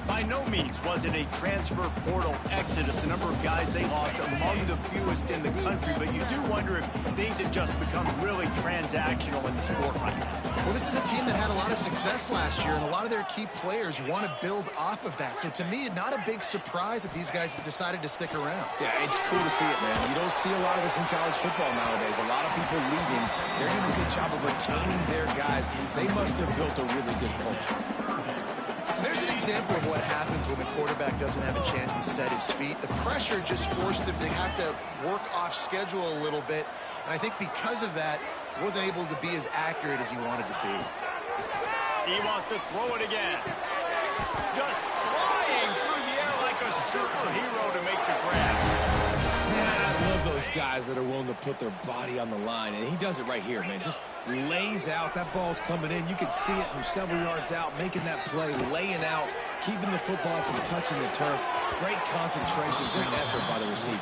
By no means was it a transfer portal exodus, the number of guys they lost among the fewest in the country, but you do wonder if things have just become really transactional in the sport right now. Well, this is a team that had a lot of success last year, and a lot of their key players want to build off of that. So to me, not a big surprise that these guys have decided to stick around. Yeah, it's cool to see it, man. You don't see a lot of this in college football nowadays. A lot of people leaving. They're doing a good job of retaining their guys. They must have built a really good culture. There's an example of what happens when the quarterback doesn't have a chance to set his feet. The pressure just forced him to have to work off schedule a little bit. And I think because of that, he wasn't able to be as accurate as he wanted to be. He wants to throw it again. Just flying through the air like a superhero to make the grab. Man, I love those guys that are willing to put their body on the line, and he does it right here, man. Just lays out. That ball's coming in. You can see it from several yards out, making that play, laying out, keeping the football from touching the turf. Great concentration, great effort by the receiver.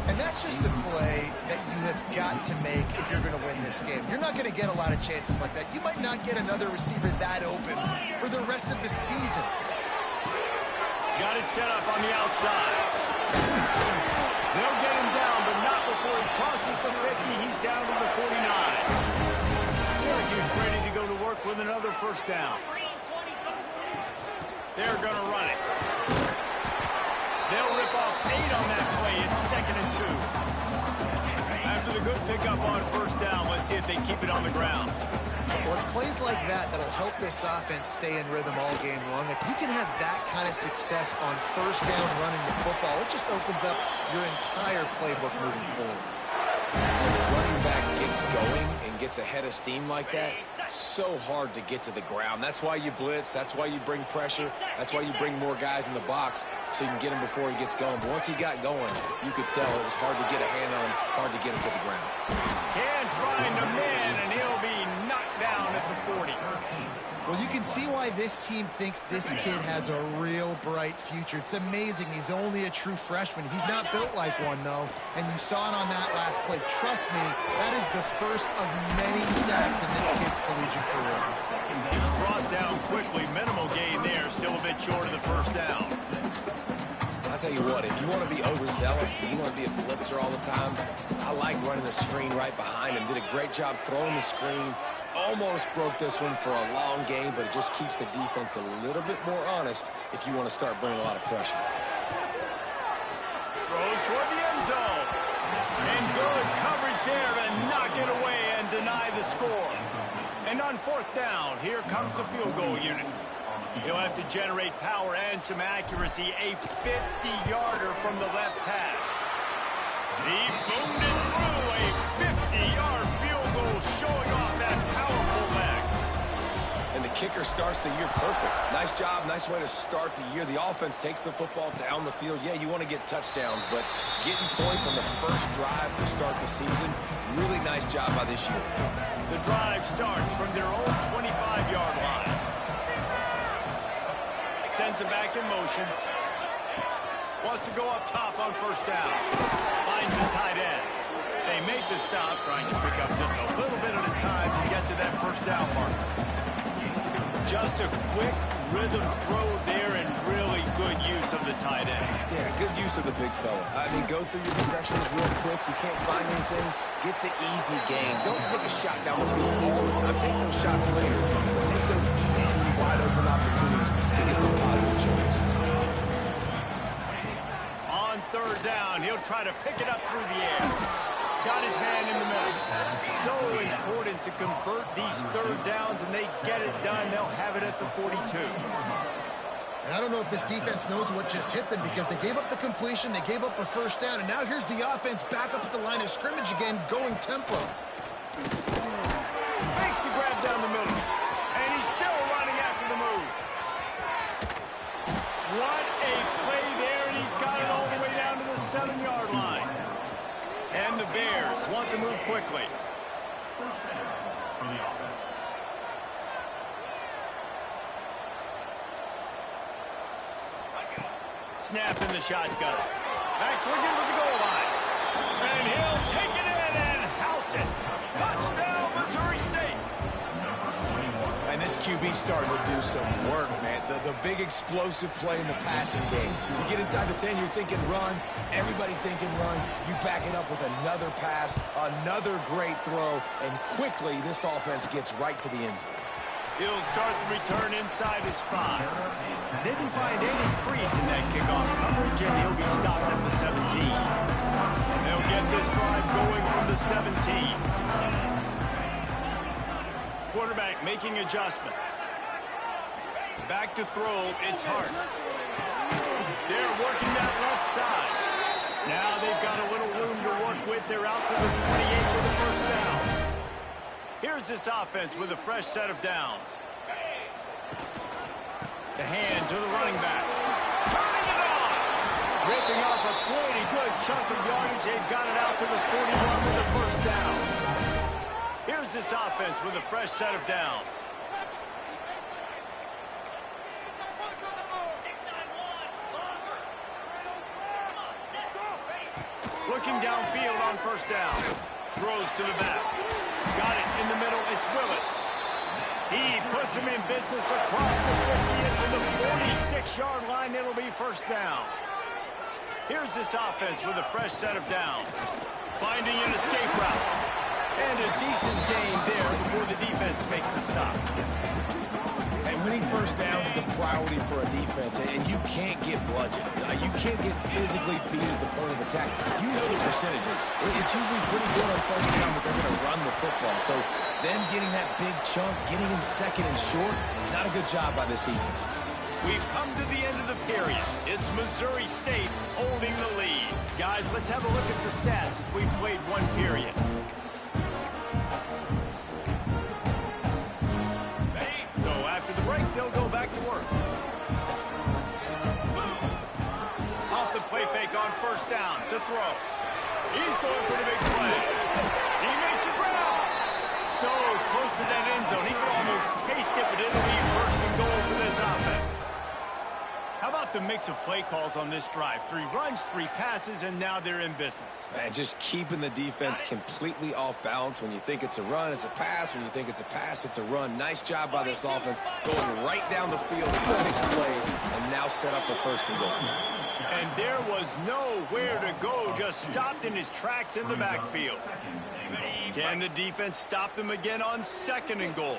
And that's just a play that you have got to make if you're going to win this game. You're not going to get a lot of chances like that. You might not get another receiver that open for the rest of the season. Got it set up on the outside. They'll get him down, but not before he crosses the 50. He's down to the 49. Syracuse ready to go to work with another first down. They're going to run it. They'll rip off 8 on that play. It's 2nd and 2. After the good pickup on first down, let's see if they keep it on the ground. Well, it's plays like that that'll help this offense stay in rhythm all game long. If you can have that kind of success on first down running the football, it just opens up your entire playbook moving forward. When the running back gets going and gets ahead of steam like that, so hard to get to the ground. That's why you blitz. That's why you bring pressure. That's why you bring more guys in the box so you can get him before he gets going. But once he got going, you could tell it was hard to get a hand on him, hard to get him to the ground. Can't find a man, and he'll be knocked down at the 40. Well, you can see why this team thinks this kid has a real bright future. It's amazing. He's only a true freshman. He's not built like one, though, and you saw it on that last play. Trust me, that is the first of many sacks in this kid's collegiate career. He's brought down quickly. Minimal gain there. Still a bit short of the first down. I'll tell you what, if you want to be overzealous, you want to be a blitzer all the time, I like running the screen right behind him. Did a great job throwing the screen. Almost broke this one for a long game, but it just keeps the defense a little bit more honest if you want to start bringing a lot of pressure. Throws toward the end zone. And good coverage there to knock it away and deny the score. And on fourth down, here comes the field goal unit. He'll have to generate power and some accuracy. A 50-yarder from the left hash. He boomed it through. A 50-yard field goal showing off that powerful leg. And the kicker starts the year perfect. Nice job, nice way to start the year. The offense takes the football down the field. Yeah, you want to get touchdowns, but getting points on the first drive to start the season, really nice job by this unit. The drive starts from their own 25-yard line. Sends it back in motion. Wants to go up top on first down. Finds his tight end. They make the stop, trying to pick up just a little bit at a time to get to that first down mark. Just a quick rhythm throw there and really good use of the tight end. Yeah, good use of the big fella. I mean, go through your progressions real quick. You can't find anything. Get the easy gain. Don't take a shot down the field all the time. Take those shots later, but take those easy, wide-open opportunities to get some positive choice. On third down, he'll try to pick it up through the air. Got his man in the middle. So important to convert these third downs, and they get it done. They'll have it at the 42. And I don't know if this defense knows what just hit them because they gave up the completion, they gave up a first down, and now here's the offense back up at the line of scrimmage again, going tempo. Makes the grab down the middle, and he's still running after the move. What a play there, and he's got it all the way down to the 7-yard line. And the Bears want to move quickly. Snap in the shotgun. Back swinging to the goal line. And he'll take it in and house it. Touchdown, Missouri State. And this QB QB starting to do some work, man. The big explosive play in the passing game. You get inside the 10, you're thinking run. Everybody thinking run. You back it up with another pass, another great throw, and quickly this offense gets right to the end zone. He'll start the return inside his 5. Didn't find any crease in that kickoff coverage, and he'll be stopped at the 17. They'll get this drive going from the 17. Quarterback making adjustments. Back to throw, it's Hart. They're working that left side. Now they've got a little room to work with. They're out to the 28 with a first down. Here's this offense with a fresh set of downs. The hand to the running back. Turning it on! Ripping off a pretty good chunk of yardage. They've got it out to the 41 with a first down. Here's this offense with a fresh set of downs. Looking downfield on first down. Throws to the back. Got it in the middle. It's Willis. He puts him in business across the 50 into the 46-yard line. It'll be first down. Here's this offense with a fresh set of downs. Finding an escape route. And a decent gain there before the defense makes the stop. And winning first downs is a priority for a defense, and you can't get bludgeoned. You can't get physically beat at the point of attack. You know the percentages. It's usually pretty good on first down that they're going to run the football. So them getting that big chunk, getting in second and short, not a good job by this defense. We've come to the end of the period. It's Missouri State holding the lead. Guys, let's have a look at the stats as we've played one period. After the break, they'll go back to work. Off the play fake on first down to throw. He's going for the big play. He makes it ground. So close to that end zone. He could almost taste it, but it'll be first and goal for this offense. How about the mix of play calls on this drive? 3 runs, 3 passes, and now they're in business. Man, just keeping the defense completely off balance. When you think it's a run, it's a pass. When you think it's a pass, it's a run. Nice job by this offense going right down the field in 6 plays and now set up for first and goal. And there was nowhere to go, just stopped in his tracks in the backfield. Can the defense stop them again on second and goal?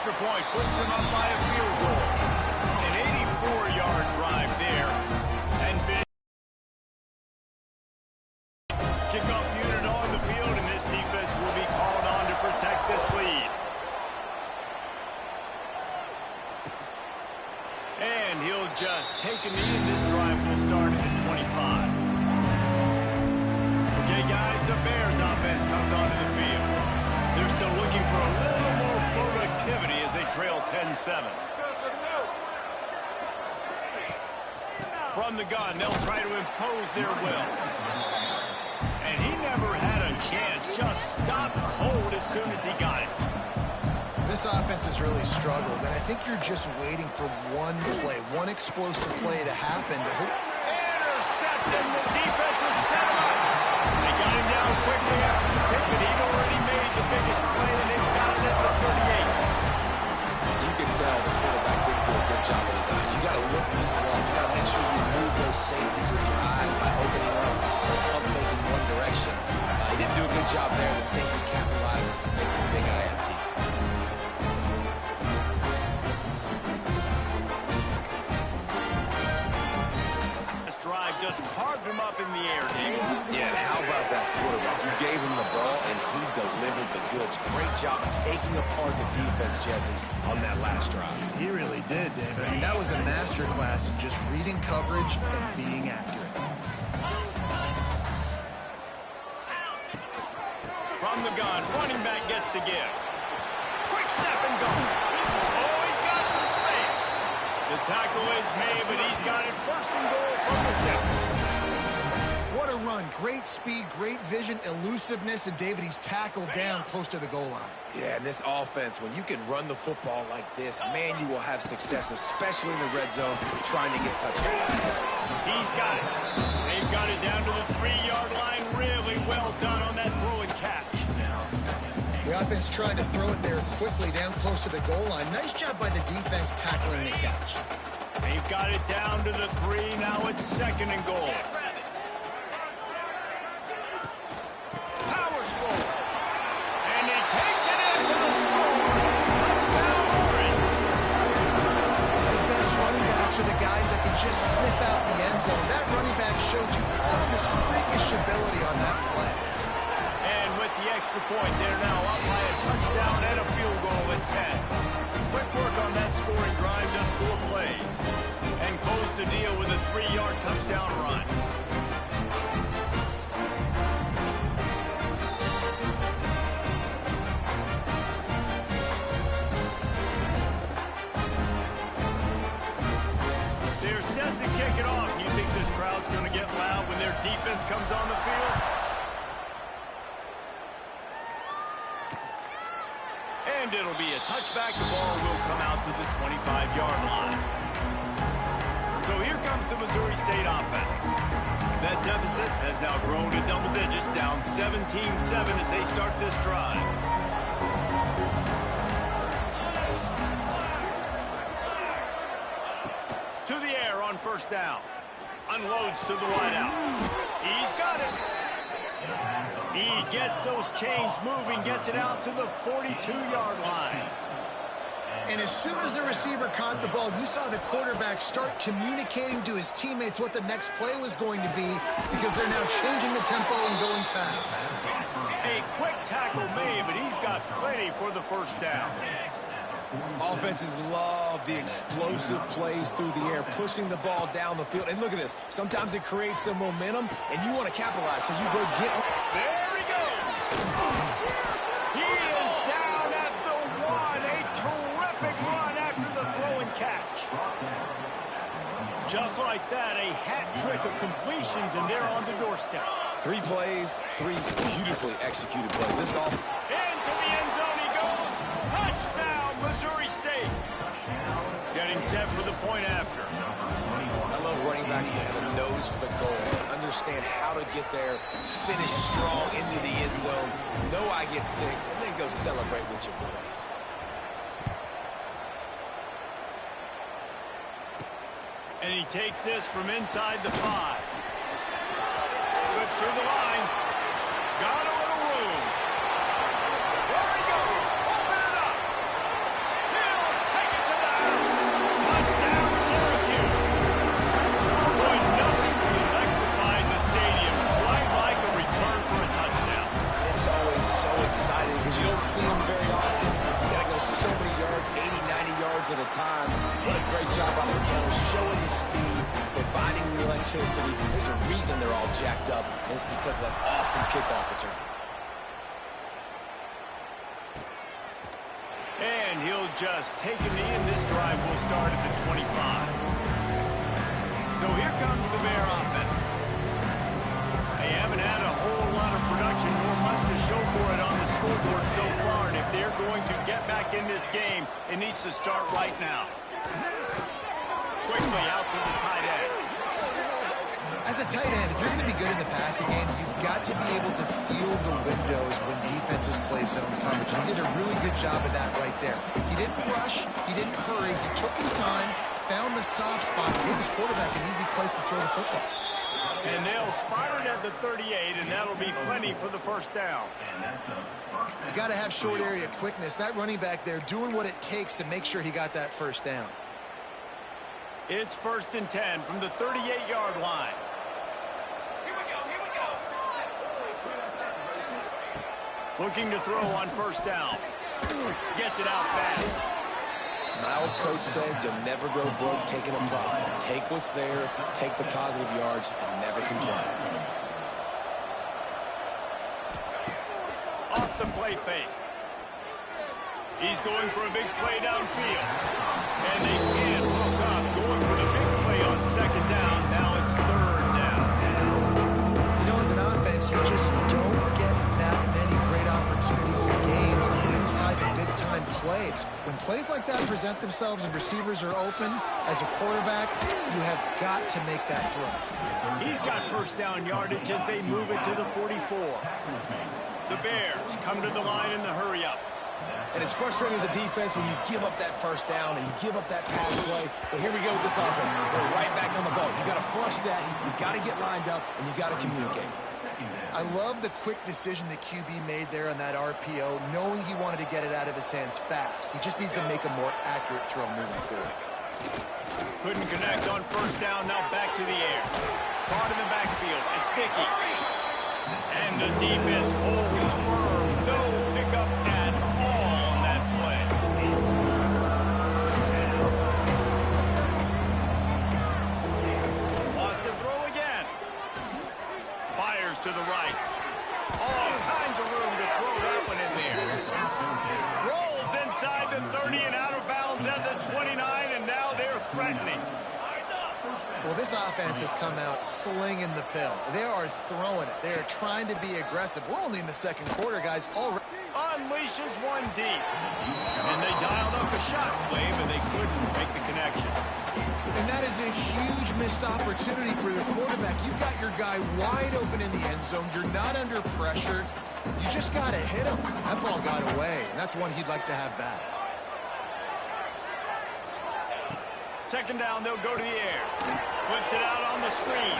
Point puts them up by a field goal. An 84-yard drive there. And kickoff unit on the field, and this defense will be called on to protect this lead. And he'll just take a knee, and this drive will start at the 25. Okay, guys, the Bears offense comes onto the field. They're still looking for a little more productivity as they trail 10-7. From the gun, they'll try to impose their will. And he never had a chance, just stopped cold as soon as he got it. This offense has really struggled, and I think you're just waiting for one play, one explosive play to happen. Intercepted, the defense is set up. They got him down quickly after the pick, but he'd already made the biggest play, and they've got it at the 38. You can tell the quarterback didn't do a good job with his eyes. You got to look people up. You got to make sure you move those safeties with your eyes by opening up or pump faking one direction. He didn't do a good job there. The safety capitalized, makes the big INT. Just carved him up in the air, David. Yeah, and how about that quarterback? You gave him the ball, and he delivered the goods. Great job taking apart the defense, Jesse, on that last drive. He really did, David. I mean, that was a masterclass in just reading coverage and being accurate. From the gun, running back gets to give. Quick step and go. Oh, he's got some space. The tackle is made, but he's got it first and goal from the 6. What a run. Great speed, great vision, elusiveness, and David, he's tackled down close to the goal line. Yeah, and this offense, when you can run the football like this, man, you will have success, especially in the red zone, trying to get touchdowns. He's got it. They've got it down to the 3-yard line. Really well done on that throw and catch. The offense trying to throw it there quickly down close to the goal line. Nice job by the defense tackling the catch. They've got it down to the 3. Now it's 2nd and goal. Powers forward. And he takes it in for the score. Touchdown, Orange. The best running backs are the guys that can just sniff out the end zone. That running back showed you all of his freakish ability on that play. And with the extra point, they're now up by a touchdown and a field goal at 10. Quick work on that scoring drive, just 4 plays. And close the deal with a 3-yard touchdown run. They're set to kick it off. You think this crowd's going to get loud when their defense comes on the field? And it'll be a touchback. The ball will come out to the 25-yard line. So here comes the Missouri State offense. That deficit has now grown to double digits, down 17-7 as they start this drive. To the air on 1st down. Unloads to the wideout. He's got it. He gets those chains moving, gets it out to the 42-yard line. And as soon as the receiver caught the ball, you saw the quarterback start communicating to his teammates what the next play was going to be because they're now changing the tempo and going fast. A quick tackle made, but he's got plenty for the 1st down. Offenses love the explosive plays through the air, pushing the ball down the field. And look at this. Sometimes it creates some momentum, and you want to capitalize, so you go get it. There he goes. He is down at the 1. A terrific run after the throw and catch. Just like that, a hat trick of completions, and they're on the doorstep. 3 plays, 3 beautifully executed plays. This all... Into the end zone he goes. Touchdown, Missouri State. Getting set for the point after. I love running backs that have a nose for the goal, understand how to get there, finish strong into the end zone, know I get 6, and then go celebrate with your boys. And he takes this from inside the 5. Slips through the line. Got a little room. There he goes. Open it up. He'll take it to the house. Touchdown, Syracuse. Boy, nothing electrifies a stadium quite like a return for a touchdown. It's always so exciting because you don't see them very often. You got to go so many yards, 80, 90 yards at a time. What a great job by the returners, showing the speed, providing the electricity. There's a reason they're all jacked up, and it's because of that awesome kickoff return. And he'll just take a knee, and this drive will start at the 25. So here comes the Bear offense. They haven't had a whole lot of production, nor much to show for it on the scoreboard so far. And if they're going to get back in this game, it needs to start right now. Quickly out to the tight end. As a tight end, if you're going to be good in the passing game, you've got to be able to feel the windows when defenses play zone coverage. And he did a really good job of that right there. He didn't rush. He didn't hurry. He took his time, found the soft spot, gave his quarterback an easy place to throw the football. And they'll spot it at the 38, and that'll be plenty for the 1st down. You got to have short area quickness. That running back there doing what it takes to make sure he got that 1st down. It's 1st and 10 from the 38-yard line. Looking to throw on 1st down. Gets it out fast. My old coach said you'll never go broke taking a profit. Take what's there, take the positive yards, and never complain. Off the play fake. He's going for a big play downfield. And they can't hook up. Going for the big play on 2nd down. Now it's 3rd down. You know, you just don't get that many great opportunities in games to hit these type of big-time plays. When plays like that present themselves and receivers are open, as a quarterback, you have got to make that throw. He's got first down yardage as they move it to the 44. The Bears come to the line in the hurry-up. And it's frustrating as a defense when you give up that first down and you give up that pass play. But here we go with this offense. They're right back on the ball. You got to flush that. You got to get lined up, and you got to communicate. I love the quick decision the QB made there on that RPO, knowing he wanted to get it out of his hands fast. He just needs to make a more accurate throw moving forward. Couldn't connect on first down. Now back to the air. Caught in the backfield. It's Dickey. And the defense holds firm. No pickup at all on that play. Wants to throw again. Fires to the right. All kinds of room to throw that one in there. Rolls inside the 30 and out of bounds at the 29, and now they're threatening. Well, this offense has come out slinging the pill. They are throwing it. They are trying to be aggressive. We're only in the second quarter, guys. Already Unleashes one deep. And they dialed up a shot play, but they couldn't make the connection. And that is a huge missed opportunity for the quarterback. You've got your guy wide open in the end zone. You're not under pressure. You just got to hit him. That ball got away, and that's one he'd like to have back. Second down, they'll go to the air. Flips it out on the screen.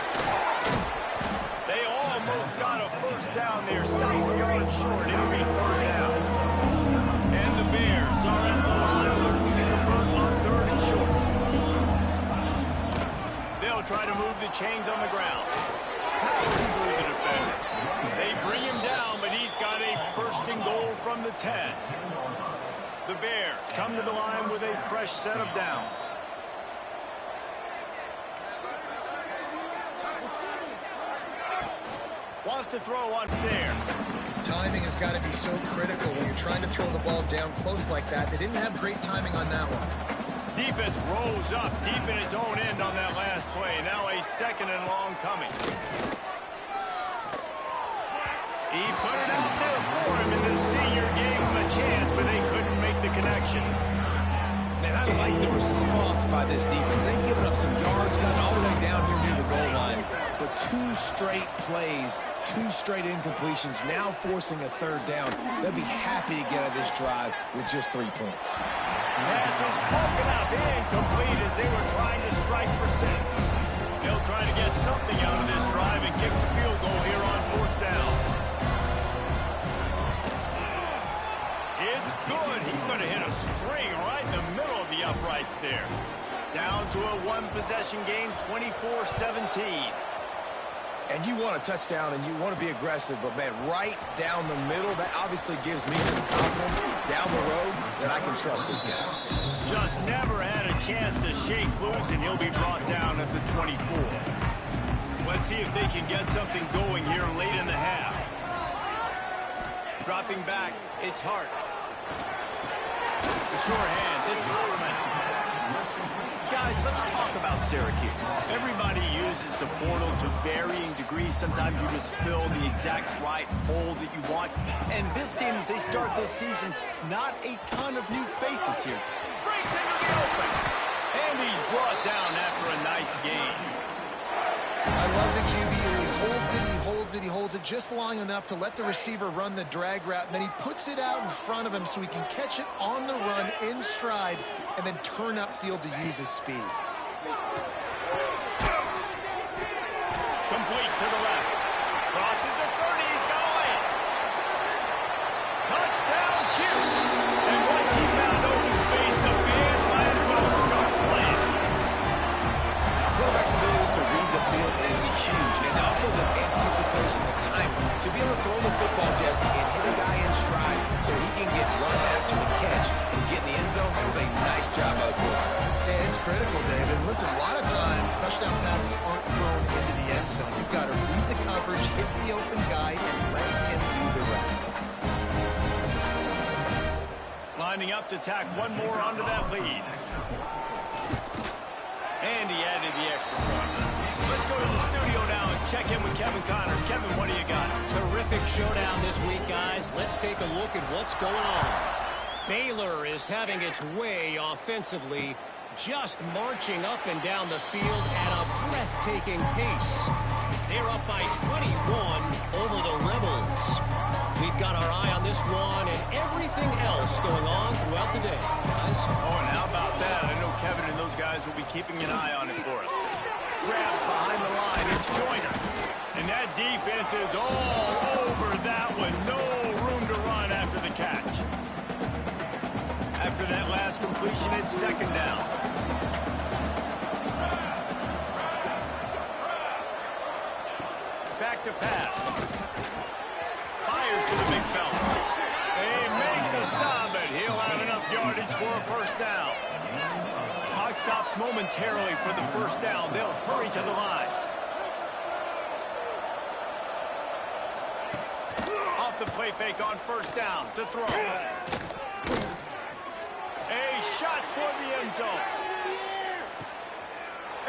They almost got a first down there. Stopped a yard short. It'll be third down. And the Bears are at the line looking to convert on third and short. They'll try to move the chains on the ground. Powers through the defender. They bring him down, but he's got a first and goal from the 10. The Bears come to the line with a fresh set of downs. Wants to throw on there. Timing has got to be so critical when you're trying to throw the ball down close like that. They didn't have great timing on that one. Defense rolls up deep in its own end on that last play. Now a second and long coming. He put it out there for him, and the senior gave him a chance, but they couldn't make the connection. Man, I like the response by this defense. They've given up some yards, gotten all the way down here near the goal line. But two straight plays, two straight incompletions, now forcing a third down. They'll be happy to get out of this drive with just 3 points. Pass is broken up, incomplete as they were trying to strike for 6. They'll try to get something out of this drive and kick the field goal here on fourth down. It's good. He could have hit a string right in the middle of the uprights there. Down to a one-possession game, 24-17. And you want a touchdown and you want to be aggressive, but, man, right down the middle, that obviously gives me some confidence down the road that I can trust this guy. Just never had a chance to shake loose, and he'll be brought down at the 24. Let's see if they can get something going here late in the half. Dropping back, it's Hart. The sure hands, it's Hoffman. Guys, let's talk about Syracuse. Everybody uses the portal to varying degrees. Sometimes you just fill the exact right hole that you want. And this team, as they start this season, not a ton of new faces here. Breaks into the open. And he's brought down after a nice game. I love the QB. He holds it, he holds it, he holds it just long enough to let the receiver run the drag route, and then he puts it out in front of him so he can catch it on the run in stride and then turn upfield to use his speed. Complete to the left. Crosses the 30. He's got a lane. Touchdown, Cuse. And once he found open space, the band might as well start playing. Quarterback's ability to read the field is huge, and also the anticipation, the time to be able to throw the football, Jesse, and hit a guy in stride so he can get run after the catch and get in the end zone. That was a nice job by the quarterback. Yeah, it's critical, David. And listen, a lot of times touchdown passes aren't thrown into the end zone. You've got to read the coverage, hit the open guy, and let him do the rest. Lining up to tack one more onto that lead. And he added the extra point. Let's go to the studio now and check in with Kevin Connors. Kevin, what do you got? Terrific showdown this week, guys. Let's take a look at what's going on. Baylor is having its way offensively, just marching up and down the field at a breathtaking pace. They're up by 21 over the Rebels. We've got our eye on this one and everything else going on throughout the day, guys. Oh, and how about that? I know Kevin and those guys will be keeping an eye on it for us. Grab behind the line. It's Joyner. And that defense is all over that one. No room to run after the catch. After that last completion, it's second down. Back to pass. Fires to the big fella. They make the stop, but he'll have enough yardage for a first down. Clock stops momentarily for the first down. They'll hurry to the line. Off the play fake on first down to throw. A shot toward the end zone.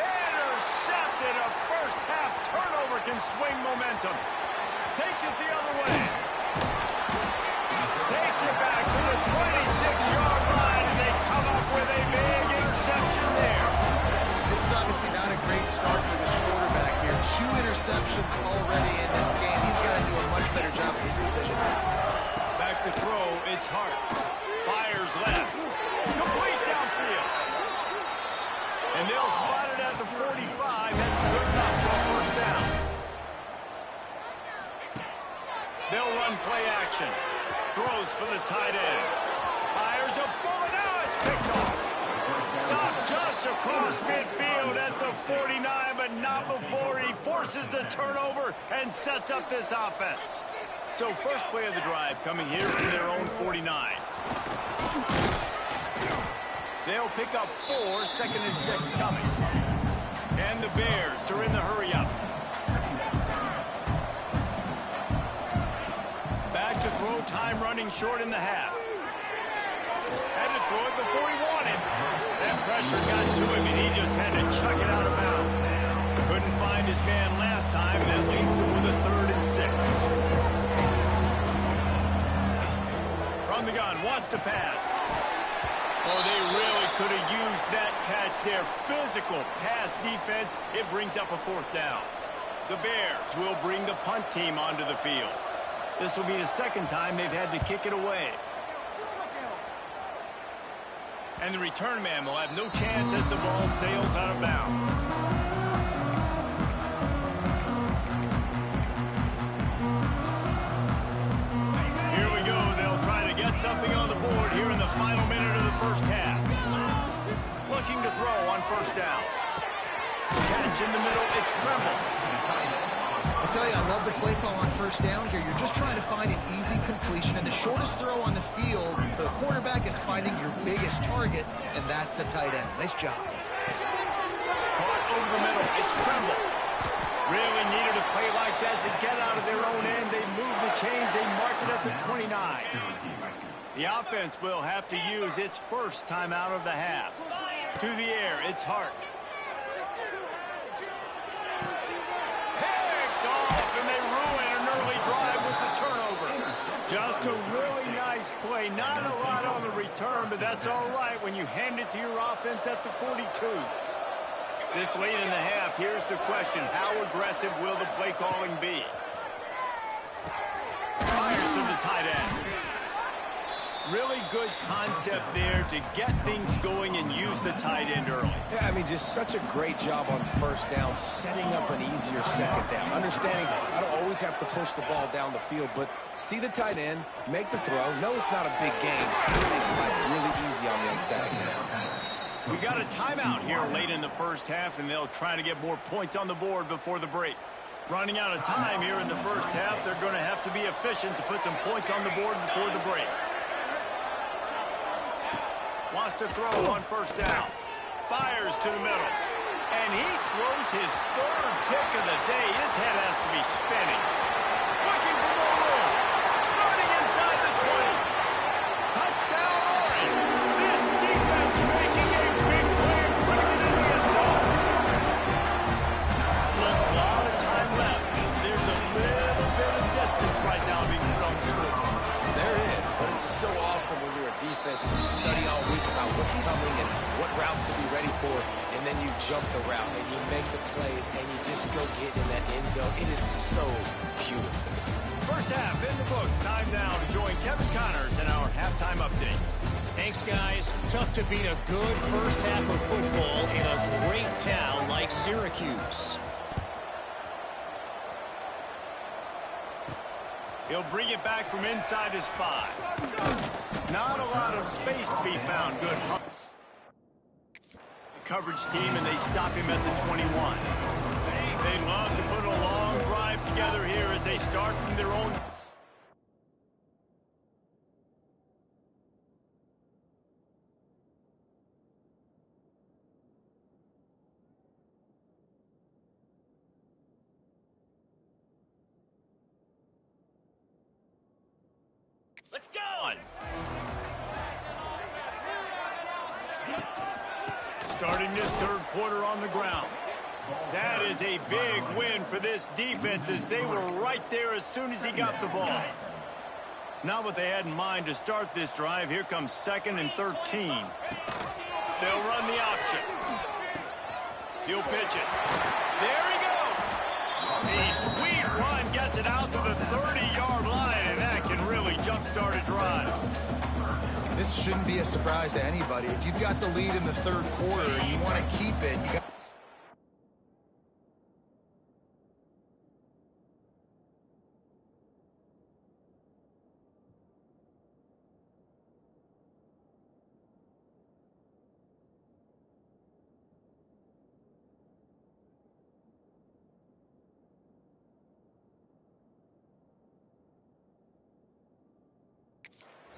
Intercepted. A first half turnover can swing momentum. Takes it the other way. Takes it back to the 26-yard line as they come up with a big interception there. This is obviously not a great start for this quarterback here. 2 interceptions already in this game. He's got to do a much better job with his decision. Back to throw. It's Hart. Fires left. Complete downfield. And they'll spot it at the 45. That's good enough for a first down. They'll run play action. Throws for the tight end. Fires a bullet. Now it's picked off. Stop just across midfield at the 49, but not before he forces the turnover and sets up this offense. So first play of the drive coming here from their own 49. They'll pick up 4, 2nd and 6 coming. And the Bears are in the hurry up. Back to throw, time running short in the half. Had to throw it before he wanted. That pressure got to him, and he just had to chuck it out of bounds. Couldn't find his man last time, and that leaves him with a 3rd and 6. From the gun, wants to pass. Oh, they really could have used that catch there. Physical pass defense. It brings up a 4th down. The Bears will bring the punt team onto the field. This will be the 2nd time they've had to kick it away. And the return man will have no chance as the ball sails out of bounds. Here we go. They'll try to get something on the board here in the final minute of the first half. Looking to throw on first down. Catch in the middle. It's Tremble. I tell you, I love the play call on first down here. You're just trying to find an easy completion, and the shortest throw on the field for the quarterback is finding your biggest target, and that's the tight end. Nice job. Caught over the middle. It's Tremble. Really needed a play like that to get out of their own end. They move the chains. They mark it at the 29. The offense will have to use its first timeout of the half. To the air. It's Hart. Just a really nice play. Not a lot on the return, but that's all right when you hand it to your offense at the 42. This late in the half, here's the question. How aggressive will the play calling be? Fires to the tight end. Really good concept there to get things going and use the tight end early. Yeah, I mean, just such a great job on first down, setting up an easier second down. Understanding I don't always have to push the ball down the field, but see the tight end, make the throw. No, it's not a big game. It makes life really easy on me on second down. We got a timeout here late in the first half, and they'll try to get more points on the board before the break. Running out of time here in the first half, they're going to have to be efficient to put some points on the board before the break. Wants to throw on first down. Fires to the middle. And he throws his 3rd pick of the day. His head has to be spinning. Looking for more room. Running inside the 20. Touchdown Orange. This defense making a big play and putting it in the end zone. study all week about what's coming and what routes to be ready for, and then you jump the route and you make the plays and you just go get in that end zone. It is so beautiful. First half in the books. Time now to join Kevin Connors in our halftime update. Thanks, guys. Tough to beat a good first half of football in a great town like Syracuse. He'll bring it back from inside his 5. Not a lot of space to be found. Good coverage team, and they stop him at the 21. They love to put a long drive together here as they start from their own. Let's go! Starting this third quarter on the ground. That is a big win for this defense as they were right there as soon as he got the ball. Not what they had in mind to start this drive. Here comes 2nd and 13. They'll run the option. He'll pitch it. There he goes. A sweet run gets it out to the 30-yard line, and that can really jumpstart a drive. This shouldn't be a surprise to anybody. If you've got the lead in the third quarter and you want to keep it, you got.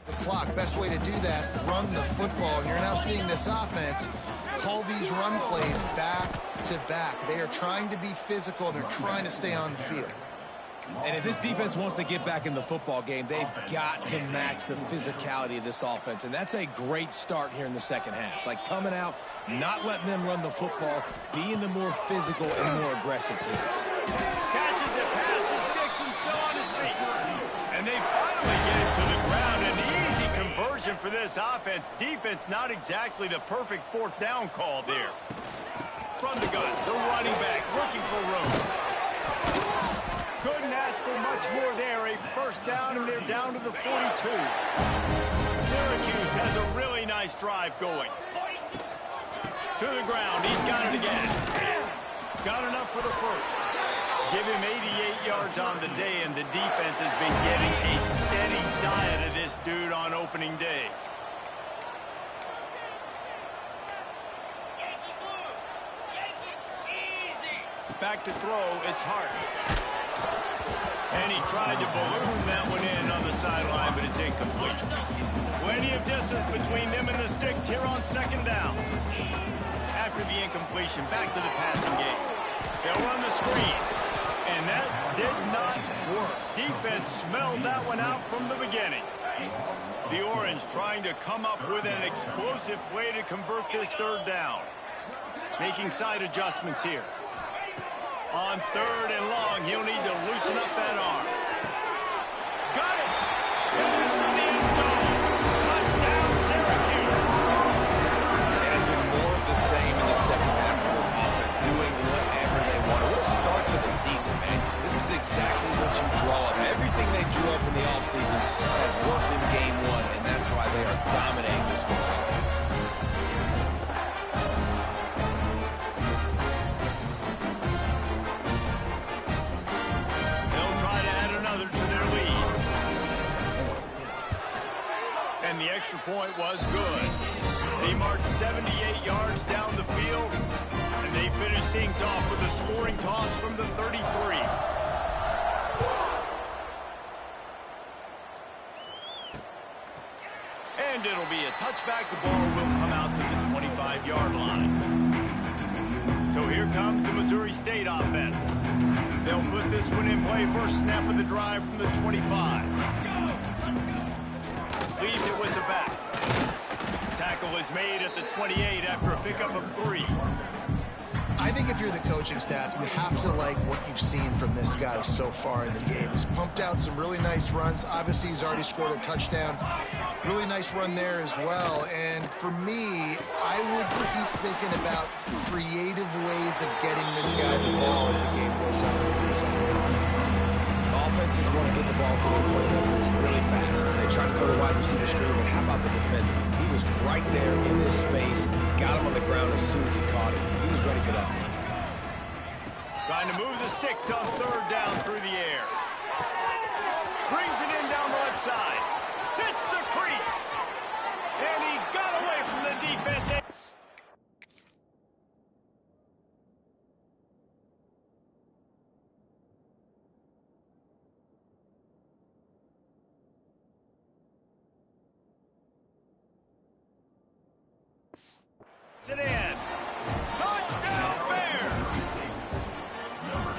The clock. Best way to do that, run the football. And you're now seeing this offense call these run plays back to back. They are trying to be physical. They're trying to stay on the field. And if this defense wants to get back in the football game, they've got to match the physicality of this offense. And that's a great start here in the second half. Like coming out, not letting them run the football, being the more physical and more aggressive team. Catches it past the sticks and still on his feet. And they finally get it to the ground. An easy conversion for this offense. Defense not exactly the perfect fourth down call there. From the gun, the running back looking for room. Couldn't ask for much more there. A first down, and they're down to the 42. Syracuse has a really nice drive going. To the ground. He's got it again. Got enough for the first. Give him 88 yards on the day, and the defense has been getting a steady diet of this dude on opening day. Back to throw, it's Hart. And he tried to balloon that one in on the sideline, but it's incomplete. Plenty of distance between them and the sticks here on second down. After the incompletion, back to the passing game. They'll run the screen. And that did not work. Defense smelled that one out from the beginning. The Orange trying to come up with an explosive play to convert this third down. Making side adjustments here. On 3rd and long, he'll need to loosen up that arm. Got it! Headed to the end zone. Touchdown, Syracuse. And it's been more of the same in the second half for this offense, doing whatever they want. What a start to the season, man. This is exactly what you draw up. Everything they drew up in the offseason has worked in game 1, and that's why they are dominating this football game. And the extra point was good. They marched 78 yards down the field, and they finished things off with a scoring toss from the 33. And it'll be a touchback. The ball will come out to the 25-yard line. So here comes the Missouri State offense. They'll put this one in play. First snap of the drive from the 25. Leaves it with the back. Tackle is made at the 28 after a pickup of 3. I I think if you're the coaching staff, you have to like what you've seen from this guy so far in the game. He's pumped out some really nice runs. Obviously, he's already scored a touchdown. Really nice run there as well. And for me, I would keep thinking about creative ways of getting this guy the ball as the game goes on in the second half. Offenses want to get the ball to their playmakers really fast. They try to throw the wide receiver screen, but how about the defender? He was right there in his space, got him on the ground as soon as he caught him. He was ready for that play. Trying to move the sticks on third down through the air. Brings it in down the left side. Hits the crease. And he got away from the defense. It in. Touchdown Bears!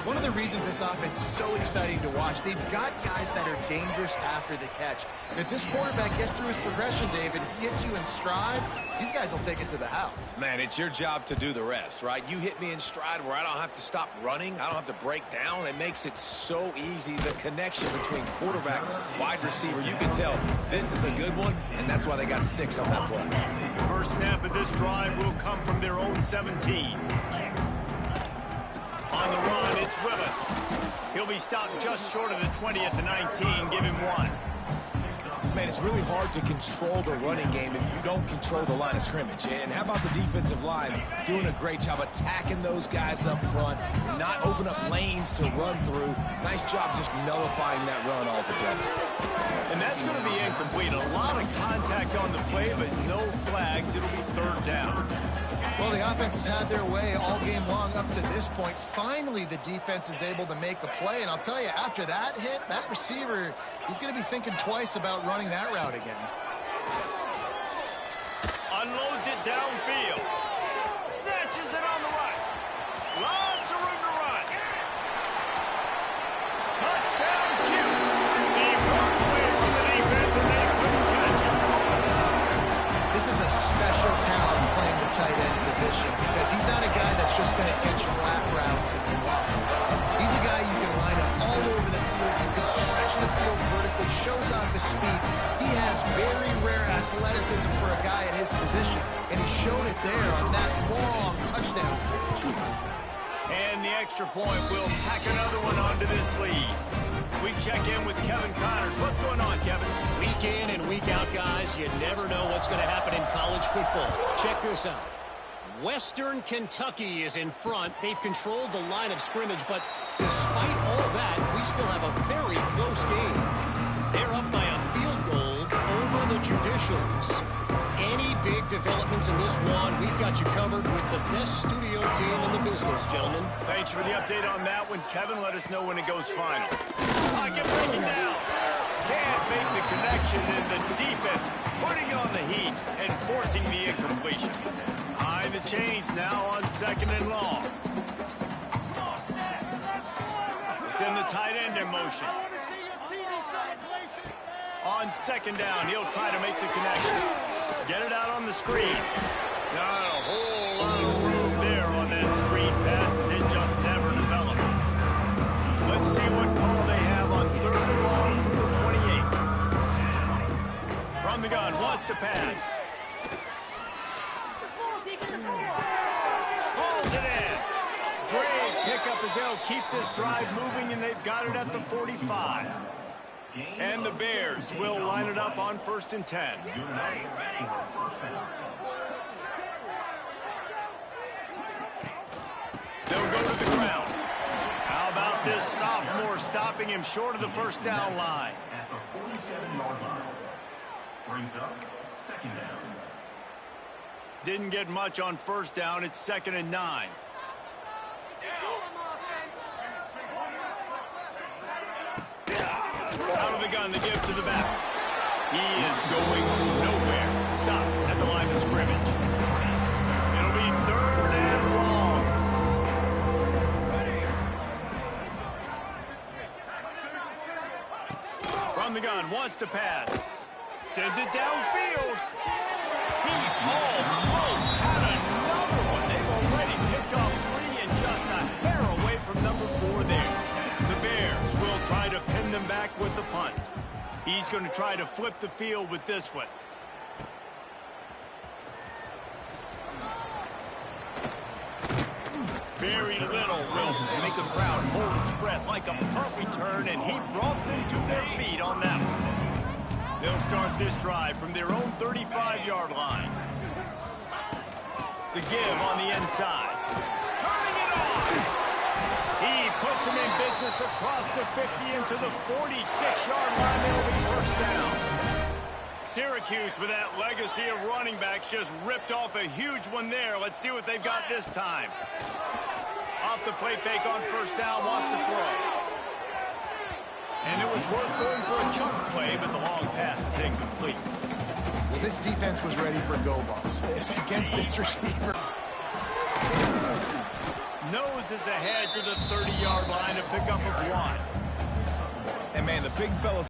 One of the reasons this offense is so exciting to watch, they've got guys that are dangerous after the catch. And if this quarterback gets through his progression, David, he hits you in stride, these guys will take it to the house. Man, it's your job to do the rest, right? You hit me in stride where I don't have to stop running. I don't have to break down. It makes it so easy. The connection between quarterback, wide receiver, you can tell this is a good one, and that's why they got 6 on that play. First snap of this drive will come from their own 17. On the run, it's Willis. He'll be stopped just short of the 20 at the 19. Give him 1. Man, it's really hard to control the running game if you don't control the line of scrimmage. And how about the defensive line doing a great job attacking those guys up front, not open up lanes to run through. Nice job just nullifying that run altogether. And that's going to be incomplete. A lot of contact on the play, but no flags. It'll be third down. Well, the offense has had their way all game long up to this point. Finally, the defense is able to make a play. And I'll tell you, after that hit, that receiver, he's going to be thinking twice about running that route again. Unloads it downfield. Snatches it on the right. Lots of room to run. Touchdown, Cuse. He broke away from the defense and they couldn't catch him. This is a special talent playing the tight end position because he's not a guy that's just going to catch flat routes and move up. He's a guy you can line up all over the field. He can stretch the field vertically, shows off his speed. He has very rare athleticism for a guy at his position, and he showed it there on that long touchdown catch. And the extra point will tack another one onto this lead. We check in with Kevin Connors. What's going on, Kevin? Week in and week out, guys, you never know what's going to happen in college football. Check this out. Western Kentucky is in front. They've controlled the line of scrimmage, but despite all that, we still have a very close game. They're up by a field goal over the Judicials. Any big developments in this one, we've got you covered with the best studio team in the business, gentlemen. Thanks for the update on that one, Kevin. Let us know when it goes final. Pocket breaking down. Can't make the connection, and the defense putting on the heat and forcing the incompletion. High the chains now on 2nd and long. Send the tight end in motion. On 2nd down, he'll try to make the connection. Get it out on the screen. Not a whole lot of room there on that screen pass. It just never developed. Let's see what call they have on 3rd and long from the 28. From the gun, wants to pass. Hauls it in. Great pickup as they'll keep this drive moving, and they've got it at the 45. And the Bears will line it up on 1st and 10. They'll go to the ground. How about this sophomore stopping him short of the 1st down line? At the 47-yard line. Brings up 2nd down. Didn't get much on 1st down. It's 2nd and 9. Out of the gun, the give to the back. He is going nowhere. Stop at the line of scrimmage. It'll be 3rd and long. From the gun, wants to pass. Sends it downfield. He almost had another one. They've already picked off 3 and He's going to try to flip the field with this one. Very little will make a crowd hold its breath like a punt return, and he brought them to their feet on that one. They'll start this drive from their own 35-yard line. The give on the inside. Turning it on! He puts him in business across the 50 into the 46-yard line. That'll be first down. Syracuse, with that legacy of running backs, just ripped off a huge one there. Let's see what they've got this time. Off the play fake on first down, wants to throw. And it was worth going for a chunk play, but the long pass is incomplete. Well, this defense was ready for go-balls against this receiver. Noses ahead to the 30-yard line to pick up a 1. And, man, the big fella